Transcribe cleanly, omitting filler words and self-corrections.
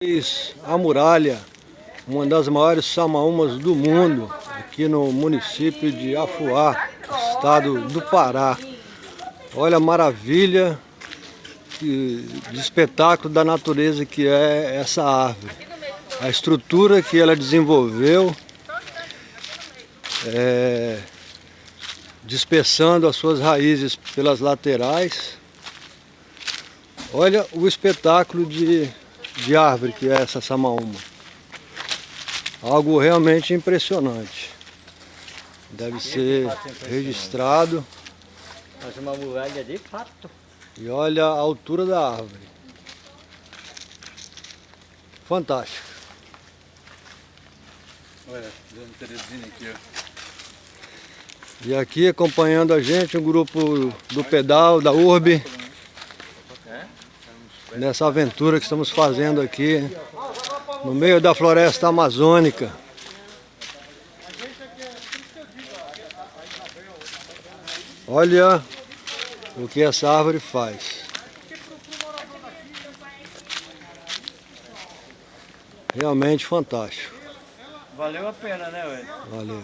A muralha, uma das maiores samaúmas do mundo, aqui no município de Afuá, estado do Pará. Olha a maravilha de espetáculo da natureza que é essa árvore. A estrutura que ela desenvolveu, dispersando as suas raízes pelas laterais. Olha o espetáculo de árvore que é essa samaúma. Algo realmente impressionante. Deve ser registrado. Mas uma muralha de fato. E olha a altura da árvore. Fantástico. Olha, Dona Terezinha aqui, ó. E aqui acompanhando a gente um grupo do pedal, da URB. Nessa aventura que estamos fazendo aqui no meio da floresta amazônica. Olha o que essa árvore faz. Realmente fantástico. Valeu a pena, né, velho? Valeu.